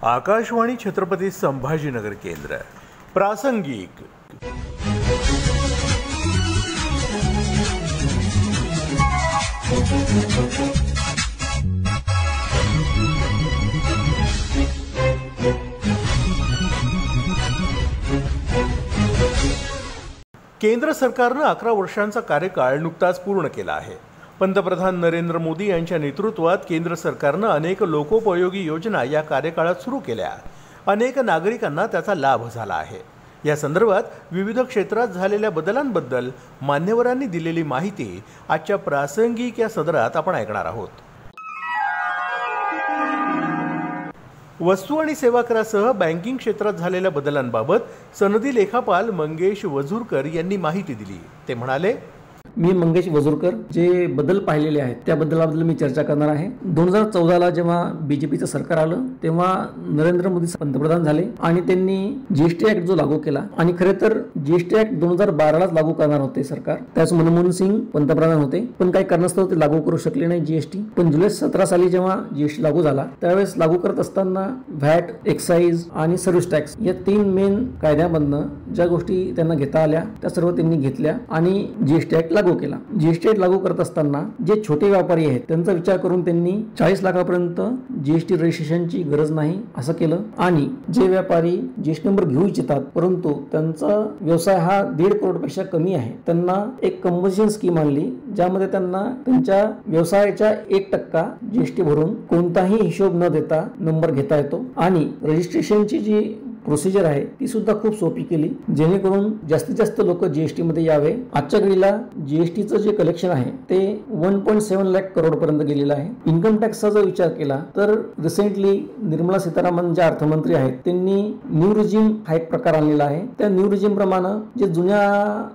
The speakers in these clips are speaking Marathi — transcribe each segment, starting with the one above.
आकाशवाणी छत्रपती संभाजीनगर केंद्र प्रासंगिक। केंद्र सरकारने 11 वर्षांचा कार्यकाळ नुकताच पूर्ण केला आहे। पंतप्रधान नरेंद्र मोदी यांच्या नेतृत्वात केंद्र सरकारने अनेक लोकोपयोगी योजना या कार्यकाळात सुरू केल्या। अनेक नागरिकांना त्याचा लाभ झाला आहे। या संदर्भात विविध क्षेत्रात झालेल्या बदलांबद्दल मान्यवरांनी दिलेली माहिती आजच्या प्रासंगिक या सदरात आपण ऐकणार आहोत। वस्तू आणि सेवा करासह बँकिंग क्षेत्रात झालेल्या बदलांबाबत सनदी लेखापाल मंगेश वझुरकर यांनी माहिती दिली। ते म्हणाले, मी मंगेश वझुरकर जे बदल पाहिलेले आहेत त्या बदलाबद्दल मी चर्चा करणार आहे। 2014ला जेव्हा बीजेपीचं सरकार आलं तेव्हा नरेंद्र मोदी पंतप्रधान झाले आणि त्यांनी जीएसटी ऍक्ट जो लागू केला आणि खरे तर जीएसटी ऍक्ट 2012लाच लागू करणार होते सरकार। त्याच मनमोहन सिंग पंतप्रधान होते, पण काही कारणास्तव ते लागू करू शकले नाही जीएसटी। पण जुलै 17 साली जेव्हा जीएसटी लागू झाला त्यावेळेस लागू करत असताना व्हॅट, एक्साइज आणि सर्व्हिस टॅक्स या 3 मेन कायद्यामधनं ज्या गोष्टी त्यांना घेता आल्या त्या सर्व त्यांनी घेतल्या आणि जीएसटी ऍक्ट लागू केला। जीएसटी लागू करत असताना जे छोटे व्यापारी आहेत त्यांचा विचार करून त्यांनी 40 लाखापर्यंत जीएसटी रजिस्ट्रेशनची गरज नाही असं केलं आणि जे व्यापारी जीएसटी नंबर घेऊ इच्छितात परंतु त्यांचा व्यवसाय हा 1.5 करोडपेक्षा कमी आहे त्यांना एक कंपल्शन स्कीम आणली, ज्यामध्ये त्यांना त्यांच्या व्यवसायाच्या 1% जीएसटी भरून कोणताही हिशोब न देता नंबर घेता येतो आणि रजिस्ट्रेशनची जी प्रोसिजर आहे ती सुद्धा खूप सोपी केली, जेणेकरून जास्तीत जास्त लोक जीएसटी मध्ये यावे। आजच्या घडीला जीएसटीचं जे कलेक्शन आहे ते 1.7 लाख करोड पर्यंत गेलेलं आहे। इन्कम टॅक्सचा जर विचार केला तर रिसेंटली निर्मला सीतारामन ज्या अर्थमंत्री आहेत त्यांनी न्यू रिजिम हा एक प्रकार आणलेला आहे। त्या न्यू रिजिम प्रमाणे जे जुन्या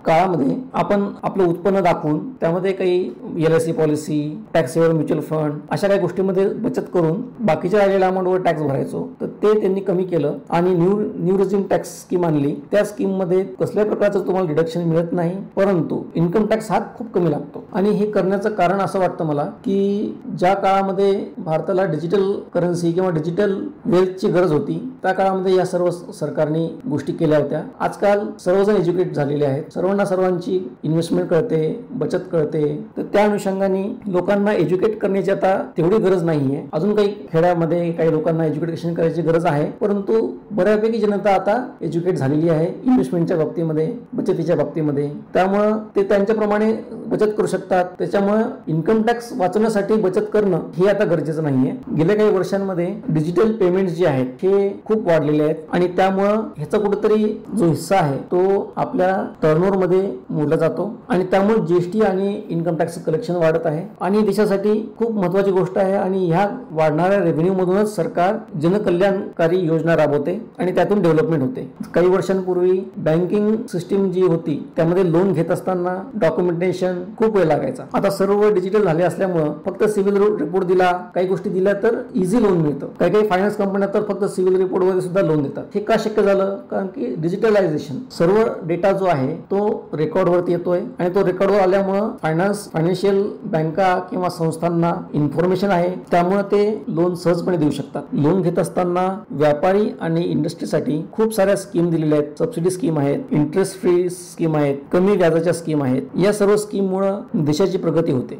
काळामध्ये आपण आपलं उत्पन्न दाखवून त्यामध्ये काही LIC policy, taxable mutual fund अशा काही गोष्टींमध्ये बचत करून बाकीच्या राहिलेल्या अमाऊंटवर टॅक्स भरायचो, तर ते त्यांनी कमी केलं आणि न्यू रिजिम टॅक्स स्कीम आणली। त्या स्कीम मध्ये कसल्या प्रकारचं तुम्हाला डिडक्शन मिळत नाही, परंतु इन्कम टॅक्स हा खूप कमी लागतो। आणि हे करण्याचं कारण असं वाटतं मला की ज्या काळामध्ये भारताला डिजिटल करन्सी किंवा डिजिटल वेल्थची गरज होती त्या काळामध्ये या सर्व सरकारने गोष्टी केल्या होत्या। आजकाल सर्वजण एज्युकेट झालेले आहेत, सर्वांची इन्व्हेस्टमेंट कळते, बचत कळते, तर त्या अनुषंगाने लोकांना एज्युकेट करण्याची आता तेवढी गरज नाहीये। अजून काही खेड्यामध्ये काही लोकांना एज्युकेशन करायची गरज आहे, परंतु बऱ्यापैकी जनता आता एज्युकेट झालेली आहे इन्व्हेस्टमेंटच्या बाबतीमध्ये, बचतीच्या बाबतीमध्ये, त्यामुळे ते त्यांच्याप्रमाणे बचत करू शकतात। त्याच्यामुळे इन्कम टॅक्स वाचवण्यासाठी बचत करणं हे आता गरजेचं नाहीये। गेल्या काही वर्षांमध्ये डिजिटल पेमेंट जे आहेत हे खूप वाढलेले आहेत आणि त्यामुळे ह्याचा कुठेतरी जो हिस्सा आहे तो आपल्या टर्नओव्हर मध्ये मोडला जातो आणि त्यामुळे जीएसटी आणि इन्कम टॅक्स कलेक्शन वाढत आहे आणि देशासाठी खूप महत्त्वाची गोष्ट आहे आणि ह्या वाढणाऱ्या रेव्हेन्यू मधूनच सरकार जनकल्याणकारी योजना राबवते आणि त्यातून डेव्हलपमेंट होते। काही वर्षांपूर्वी बँकिंग सिस्टीम जी होती त्यामध्ये लोन घेत असताना डॉक्युमेंटेशन खूप वेळ लागायचा। आता सर्व डिजिटल झाले असल्यामुळे फक्त सिव्हिल रिपोर्ट दिला, काही गोष्टी दिल्या तर इझी लोन मिळतं। काही फायनान्स कंपन्या तर फक्त सिव्हिल रिपोर्ट वर सुद्धा लोन देतात। हे का शक्य झालं? कारण की डिजिटलायझेशन, सर्व डेटा जो आहे तो रेकॉर्ड वरती येतोय आणि तो रेकॉर्डवर आल्यामुळे फायनान्शियल बँका किंवा संस्थांना इन्फॉर्मेशन आहे, त्यामुळे ते लोन सहजपणे देऊ शकतात। लोन घेत असताना व्यापारी आणि इंडस्ट्रीसाठी खूप साऱ्या स्कीम दिलेल्या आहेत, सबसिडी स्कीम आहेत, इंटरेस्ट फ्री स्कीम आहेत, कमी व्याजाच्या स्कीम आहेत। या सर्व स्कीम मुळे देशाची प्रगती होते।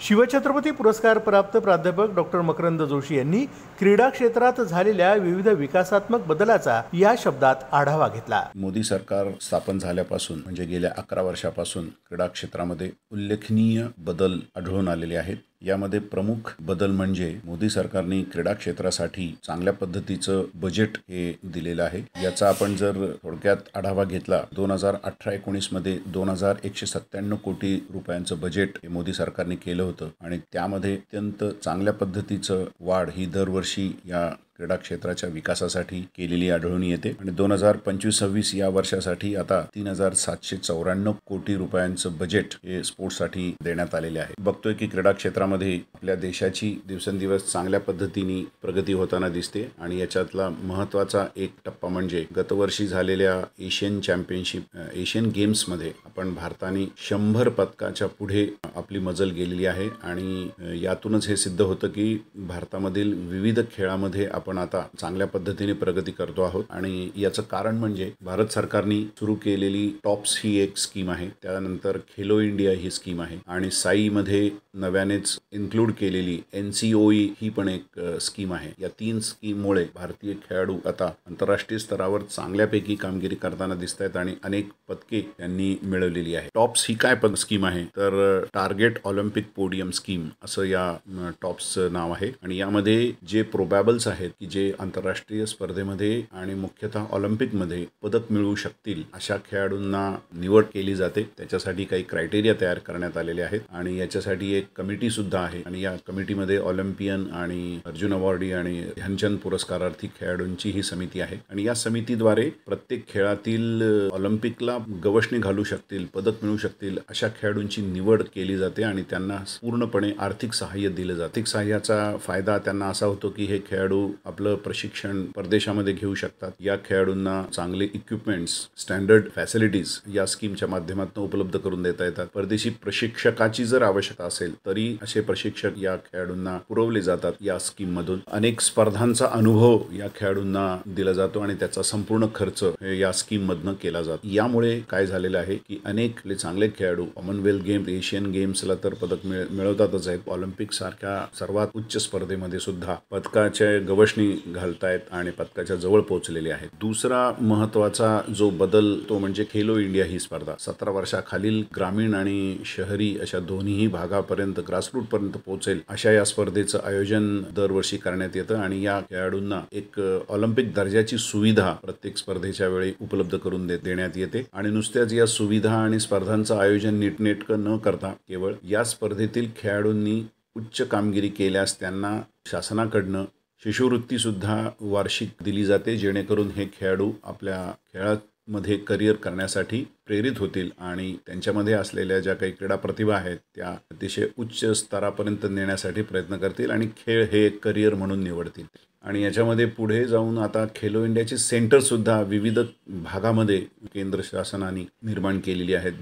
शिवछत्रपती पुरस्कार प्राप्त प्राध्यापक डॉक्टर मकरंद जोशी यांनी क्रीडा क्षेत्रात झालेल्या विविध विकासात्मक बदलाचा या शब्दात आढावा घेतला। मोदी सरकार स्थापन झाल्यापासून म्हणजे गेल्या 11 वर्षापासून क्रीडा क्षेत्रामध्ये उल्लेखनीय बदल आढळून आलेले आहेत। यामध्ये प्रमुख बदल म्हणजे मोदी सरकारने क्रीडा क्षेत्रासाठी चांगल्या पद्धतीचं बजेट हे दिलेलं आहे। याचा आपण जर थोडक्यात आढावा घेतला 2018-19 मध्ये 2197 कोटी रुपयांचं बजेट हे मोदी सरकारने केलं होतं आणि त्यामध्ये अत्यंत चांगल्या पद्धतीचं वाढ ही दरवर्षी या क्रीडा क्षेत्राच्या विकासासाठी केलेली आढळून येते आणि 2025-26 या वर्षासाठी आता 3,794 कोटी रुपयांचं बजेट हे स्पोर्ट्ससाठी देण्यात आलेले आहे. बघतोय की क्रीडा क्षेत्रामध्ये आपल्या देशाची दिवसेंदिवस चांगल्या पद्धतीने प्रगती होताना दिसते आणि याच्यातला महत्त्वाचा एक टप्पा म्हणजे गतवर्षी झालेल्या एशियन गेम्समध्ये आपण भारताने 100 पदकाच्या पुढे आपली मजल गेलेली आहे आणि यातूनच हे सिद्ध होतं की भारतामधील विविध खेळामध्ये आपण आता चांगल्या पद्धतीने प्रगती करतो आहोत आणि याचं कारण म्हणजे भारत सरकारने सुरू केलेली टॉप्स ही एक स्कीम आहे, त्यानंतर खेलो इंडिया ही स्कीम आहे आणि साईमध्ये नव्यानेच इन्क्लूड केलेली NCOE ही पण एक स्कीम आहे. या 3 स्कीममुळे भारतीय खेळाडू आता आंतरराष्ट्रीय स्तरावर चांगल्यापैकी कामगिरी करताना दिसत आहेत आणि अनेक पदके त्यांनी मिळवलेली आहे. टॉप्स ही काय स्कीम आहे तर टार्गेट ऑलिम्पिक पोडियम स्कीम असं या टॉप्सचं नाव आहे आणि यामध्ये जे प्रोबॅबल्स आहेत की जे आंतरराष्ट्रीय स्पर्धेमध्ये आणि मुख्यतः ऑलिम्पिकमध्ये पदक मिळवू शकतील अशा खेळाडूंना निवड केली जाते. त्याच्यासाठी काही क्रायटेरिया तयार करण्यात आलेले आहेत आणि याच्यासाठी एक कमिटी सुद्धा आहे आणि या कमिटीमध्ये ऑलिम्पियन आणि अर्जुन अवॉर्डी आणि ध्यानचंद पुरस्कारार्थी खेळाडूंची ही समिती आहे आणि या समितीद्वारे प्रत्येक खेळातील ऑलिम्पिकला गवसणी घालू शकतील, पदक मिळू शकतील अशा खेळाडूंची निवड केली जाते आणि त्यांना पूर्णपणे आर्थिक सहाय्य दिलं जातं. आर्थिक सहाय्याचा फायदा त्यांना असा होतो की हे खेळाडू आपलं प्रशिक्षण परदेशामध्ये घेऊ शकतात. या खेळाडूंना चांगले इक्विपमेंट्स, स्टँडर्ड फॅसिलिटीज या स्कीमच्या माध्यमातून उपलब्ध करून देता येतात. परदेशी प्रशिक्षकाची जर आवश्यकता असेल तरी असे प्रशिक्षक या खेळाडूंना पुरवले जातात. या स्कीम मधून अनेक स्पर्धांचा अनुभव या खेळाडूंना दिला जातो आणि त्याचा संपूर्ण खर्च या स्कीम मधनं केला जातो. यामुळे काय झालेलं आहे की अनेक चांगले खेळाडू कॉमनवेल्थ गेम्स, एशियन गेम्सला तर पदक मिळवतातच आहेत, ऑलिम्पिक सारख्या सर्वात उच्च स्पर्धेमध्ये सुद्धा पदकाच्या गवसणी घालतायत आणि पदकाच्या जवळ पोहोचलेले आहेत. दुसरा महत्वाचा जो बदल तो म्हणजे खेलो इंडिया ही स्पर्धा 17 वर्षाखालील ग्रामीण आणि शहरी अशा दोन्ही भागापर्यंत ग्रासरूट पर्यंत पोहोचेल अशा या स्पर्धेचं आयोजन दरवर्षी करण्यात येतं आणि या खेळाडूंना एक ऑलिम्पिक दर्जाची सुविधा प्रत्येक स्पर्धेच्या वेळी उपलब्ध करून देण्यात येते आणि नुसत्याच या सुविधा आणि स्पर्धांचं आयोजन नीटनेटकं न करता केवळ या स्पर्धेतील खेळाडूंनी उच्च कामगिरी केल्यास त्यांना शासनाकडनं शिष्यवृत्ती सुद्धा वार्षिक दिली जाते, जेणेकरून हे खेळाडू आपल्या खेळामध्ये करिअर करण्यासाठी प्रेरित होतील आणि त्यांच्यामध्ये असलेल्या ज्या काही क्रीडा प्रतिभा आहेत त्या अतिशय उच्च स्तरापर्यंत नेण्यासाठी प्रयत्न करतील आणि खेळ हे एक करिअर म्हणून निवडतील. आणि याच्यामध्ये पुढे जाऊन आता खेलो इंडियाची सेंटरसुद्धा विविध भागामध्ये केंद्र शासनाने निर्माण केलेली आहेत.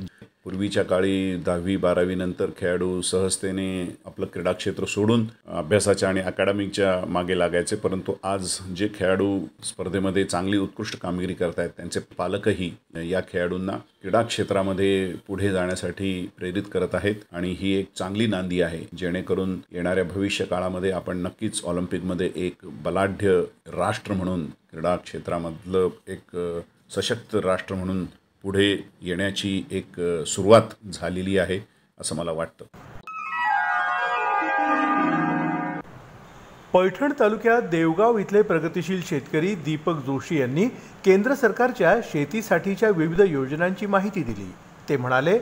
पूर्वीच्या काळी 10वी-12वी नंतर खेळाडू सहजतेने आपलं क्रीडा क्षेत्र सोडून अभ्यासाच्या आणि अकॅडमिकच्या मागे लागायचे, परंतु आज जे खेळाडू स्पर्धेमध्ये चांगली उत्कृष्ट कामगिरी करतायत त्यांचे पालकही या खेळाडूंना क्रीडा क्षेत्रामध्ये पुढे जाण्यासाठी प्रेरित करत आहेत आणि ही एक चांगली नांदी आहे, जेणेकरून येणाऱ्या भविष्य काळामध्ये आपण नक्कीच ऑलिम्पिकमध्ये एक बलाढ्य राष्ट्र म्हणून, क्रीडा क्षेत्रामधलं एक सशक्त राष्ट्र म्हणून पुढे येण्याची एक सुरुवात झालेली आहे असं मला वाटतं. पैठण तालुक्यात देवगाव इथले प्रगतिशील शेतकरी दीपक जोशी यांनी केंद्र सरकारच्या शेतीसाठीच्या विविध योजनांची माहिती दिली. ते म्हणाले,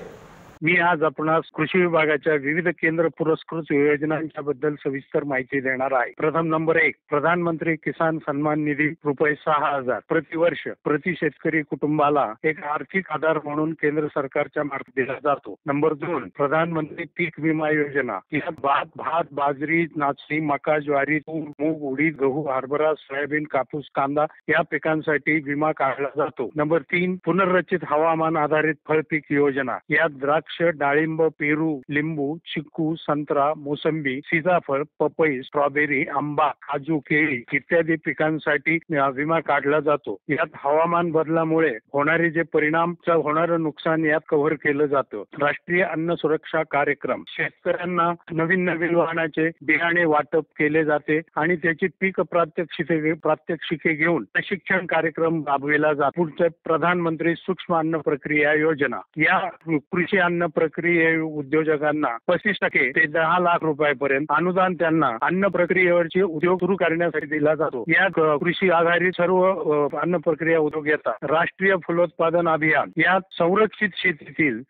मी आज आपणास कृषी विभागाच्या विविध केंद्र पुरस्कृत योजनांच्या बद्दल सविस्तर माहिती देणार आहे. प्रथम नंबर 1, प्रधानमंत्री किसान सन्मान निधी ₹6,000 प्रतिवर्ष प्रति शेतकरी कुटुंबाला एक आर्थिक आधार म्हणून केंद्र सरकारच्या मार्फत दिला जातो. नंबर 2, प्रधानमंत्री पीक विमा योजना. यात भात, बाजरी, नाचणी, मका, ज्वारी, तूर, मूग, उडीद, गहू, हरभरा, सोयाबीन, कापूस, कांदा या पिकांसाठी विमा काढला जातो. नंबर 3, पुनर्रचित हवामान आधारित फळपीक योजना. यात द्राक्ष, डाळिंब, पेरू, लिंबू, चिक्कू, संत्रा, मोसंबी, सीताफळ, पपई, स्ट्रॉबेरी, आंबा, काजू, केळी इत्यादी पिकांसाठी विमा काढला जातो. यात हवामान बदलामुळे होणारे जे परिणाम, होणारं नुकसान यात कव्हर केलं जातं. राष्ट्रीय अन्न सुरक्षा कार्यक्रम. शेतकऱ्यांना नवीन वाहनाचे बियाणे वाटप केले जाते आणि त्याची पीक प्रात्यक्षिके घेऊन प्रशिक्षण कार्यक्रम राबविला जातो. पुढचे प्रधानमंत्री सूक्ष्म अन्न प्रक्रिया योजना. या कृषी अन्न अन्न प्रक्रिये उद्योजकांना 35% ते 10 लाख रुपयापर्यंत अनुदान त्यांना अन्न प्रक्रियेवरचे उद्योग सुरू करण्यासाठी दिला जातो. या कृषी आधारित सर्व अन्न प्रक्रिया उद्योग येतात. राष्ट्रीय फलोत्पादन अभियान यात संरक्षित शेतीतील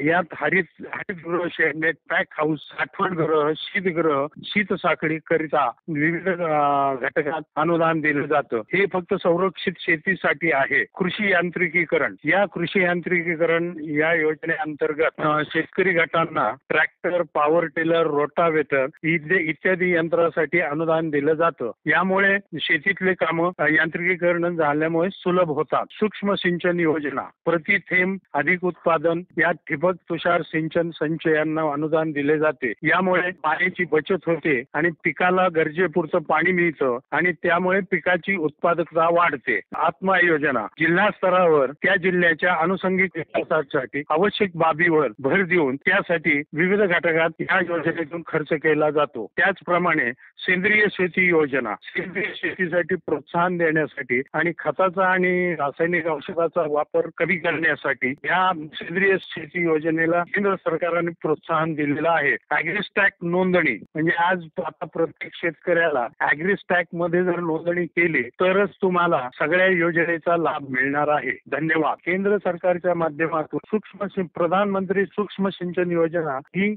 यात हरितगृह, शेडनेट, पॅक हाऊस, साठवणगृह, शीतगृह, शीत साखळी करिता विविध घटकात अनुदान दिलं जातं. हे फक्त संरक्षित शेतीसाठी आहे. कृषी यांत्रिकीकरण, या कृषी यांत्रिकीकरण या योजनेअंतर्गत शेतकरी गटांना ट्रॅक्टर, पॉवर टिलर, रोटावेटर इत्यादी यंत्रासाठी अनुदान दिलं जातं. यामुळे शेतीतले कामं यांत्रिकीकरण झाल्यामुळे सुलभ होतात. सूक्ष्म सिंचन योजना, प्रति थेंब अधिक उत्पादन, यात ठिबक, तुषार सिंचन संचयांना अनुदान दिले जाते. यामुळे पाण्याची बचत होते आणि पिकाला गरजेपुरतं पाणी मिळतं आणि त्यामुळे पिकाची उत्पादकता वाढते. आत्मा योजना, जिल्हा स्तरावर त्या जिल्ह्याच्या अनुषंगिक विकासासाठी आवश्यक बाबीवर भर देऊन त्यासाठी विविध घटकात या योजनेतून खर्च केला जातो. त्याचप्रमाणे सेंद्रिय शेती योजना, सेंद्रिय शेतीसाठी प्रोत्साहन देण्यासाठी आणि खताचा आणि रासायनिक औषधाचा वापर कमी करण्यासाठी या सेंद्रिय शेती योजनेला केंद्र सरकारने प्रोत्साहन दिलेलं आहे. ॲग्रिस्टॅक नोंदणी, म्हणजे आज आता प्रत्येक शेतकऱ्याला ॲग्रिस्टॅक मध्ये जर नोंदणी केली तरच तुम्हाला सगळ्या योजनेचा लाभ मिळणार आहे. धन्यवाद. केंद्र सरकारच्या माध्यमातून प्रधानमंत्री सूक्ष्म सिंचन योजना ही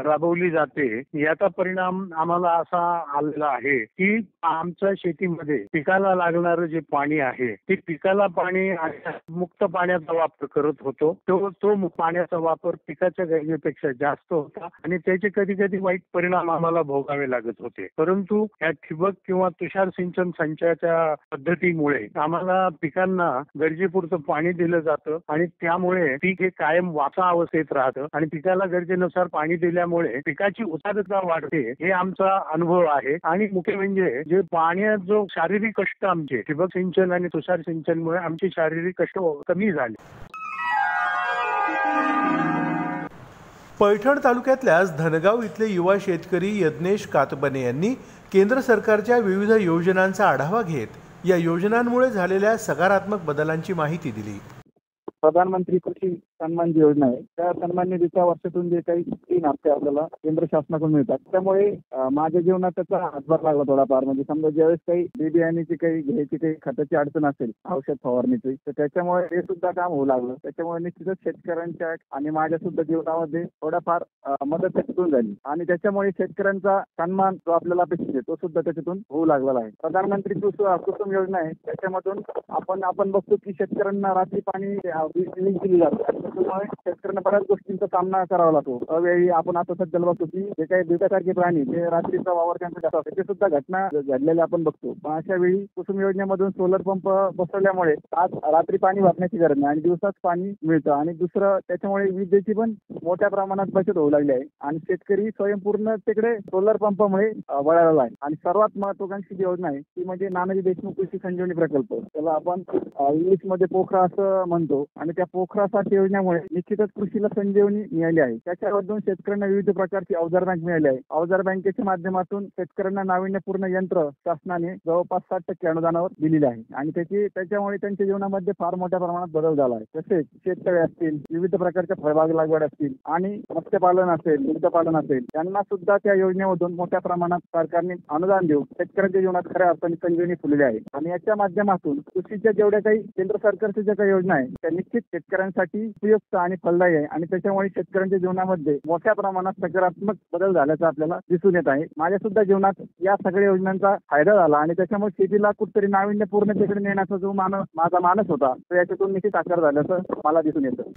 राबवली जाते. याचा परिणाम आम्हाला असा आलेला आहे की आमच्या शेतीमध्ये पिकाला लागणारं जे पाणी आहे ते पिकाला पाणी मुक्त पाण्याचा वापर करत होतो. तो पाण्याचा वापर पिकाच्या गरजेपेक्षा जास्त होता आणि त्याचे कधी कधी वाईट परिणाम आम्हाला भोगावे लागत होते. परंतु या ठिबक किंवा तुषार सिंचन संचाच्या पद्धतीमुळे आम्हाला पिकांना गरजेपुरतं पाणी दिलं जातं आणि त्यामुळे पीक हे कायम वाचा अवस्थेत राहतं आणि पिकाला गरजेनुसार पाणी दिल्यामुळे पिकाची उत्पादकता वाढते. हे आमचा अनुभव आहे. आणि मुख्य म्हणजे जे पाण्यात जो शारीरिक कष्ट आमचे ठिबक सिंचन आणि तुषार सिंचनमुळे आमचे शारीरिक कष्ट कमी झाले. पैठण तालुक्यातल्याच धनगाव इथले युवा शेतकरी यज्ञेश कातबने यांनी केंद्र सरकारच्या विविध योजनांचा आढावा घेत या योजनांमुळे झालेल्या सकारात्मक बदलांची माहिती दिली. प्रधानमंत्री कृषी सन्मान जी योजना आहे त्या सन्मान निधीच्या वर्षातून जे काही 3 हप्ते आपल्याला केंद्र शासनाकडून मिळतात त्यामुळे माझ्या जीवनात त्याचा हातभार लागला थोडाफार. म्हणजे समजा ज्यावेळेस काही बियाण्याची काही घ्यायची काही खताची अडचण असेल, औषध फवारणीची, तर त्याच्यामुळे हे सुद्धा काम होऊ लागलं. त्याच्यामुळे निश्चितच शेतकऱ्यांच्या आणि माझ्या सुद्धा जीवनामध्ये थोडाफार मदत त्याच्यातून झाली आणि त्याच्यामुळे शेतकऱ्यांचा सन्मान जो आपल्याला अपेक्षित आहे तो सुद्धा त्याच्यातून होऊ लागलेला आहे. प्रधानमंत्री कुसुम योजना आहे त्याच्यामधून आपण बघतो की शेतकऱ्यांना रात्री पाणी दिली जाते. त्याच्यामुळे शेतकऱ्यांना बऱ्याच गोष्टींचा सामना करावा लागतो. अवेळी आपण आता सध्या बघतो की जे काही बिबट्यासारखे प्राणी जे रात्रीचा वावर त्यांचा जास्त त्याची सुद्धा घटना घडलेल्या आपण बघतो. पण अशा वेळी कुसुम योजनेमधून सोलर पंप बसवल्यामुळे आज रात्री पाणी वापरण्याची गरज नाही आणि दिवसाच पाणी मिळतं. आणि दुसरं त्याच्यामुळे विजेची पण मोठ्या प्रमाणात बचत होऊ लागली आहे आणि शेतकरी स्वयंपूर्णतेकडे सोलर पंपामुळे वळालेला आहे. आणि सर्वात महत्वाकांक्षी जी योजना आहे ती म्हणजे नानाजी देशमुख कृषी संजीवनी प्रकल्प. त्याला आपण इंग्लिश मध्ये पोखरा असं म्हणतो आणि त्या पोखरा सारख्या योजनेमुळे निश्चितच कृषीला संजीवनी मिळाली आहे. त्याच्यामधून शेतकऱ्यांना विविध प्रकारची अवजार बँक मिळाली आहे. अवजार बँकेच्या माध्यमातून शेतकऱ्यांना नाविन्यपूर्ण यंत्र शासनाने जवळपास 60% अनुदानावर दिलेले आहे आणि त्याच्यामुळे त्यांच्या जीवनामध्ये फार मोठ्या प्रमाणात बदल झाला आहे. तसेच शेततळे असतील, विविध प्रकारच्या फळबाग लागवड असतील आणि मत्स्यपालन असेल, दुग्धपालन असेल, त्यांना सुद्धा त्या योजनेमधून मोठ्या प्रमाणात सरकारने अनुदान देऊन शेतकऱ्यांच्या जीवनात खऱ्या अर्थाने संजीवनी फुलली आहे. आणि याच्या माध्यमातून कृषीच्या जेवढ्या काही केंद्र सरकारच्या ज्या काही योजना आहेत त्या निश्चित शेतकऱ्यांसाठी उपयुक्त आणि फलदायी आहे आणि त्याच्यामुळे शेतकऱ्यांच्या जीवनामध्ये मोठ्या प्रमाणात सकारात्मक बदल झाल्याचं आपल्याला दिसून येत आहे. माझ्या सुद्धा जीवनात या सगळ्या योजनांचा फायदा झाला आणि त्याच्यामुळे शेतीला कुठेतरी नाविन्यपूर्णतेकडे नेण्याचा जो माझा मानस होता तो याच्यातून निश्चित साकार झाल्याचं मला दिसून येतं.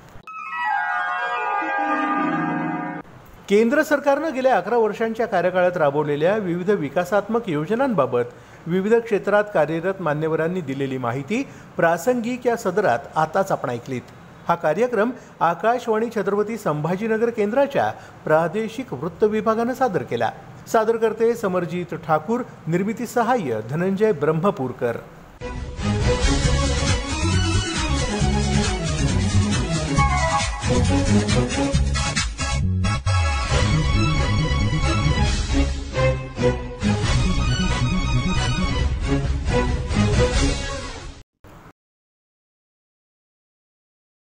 केंद्र सरकारनं गेल्या 11 वर्षांच्या कार्यकाळात राबवलेल्या विविध विकासात्मक योजनांबाबत विविध क्षेत्रात कार्यरत मान्यवरांनी दिलेली माहिती प्रासंगिक या सदरात आताच आपण ऐकलीत. हा कार्यक्रम आकाशवाणी छत्रपती संभाजीनगर केंद्राच्या प्रादेशिक वृत्त विभागानं सादर केला. सादरकर्ते समरजित ठाकूर, निर्मिती सहाय्य धनंजय ब्रह्मपूरकर.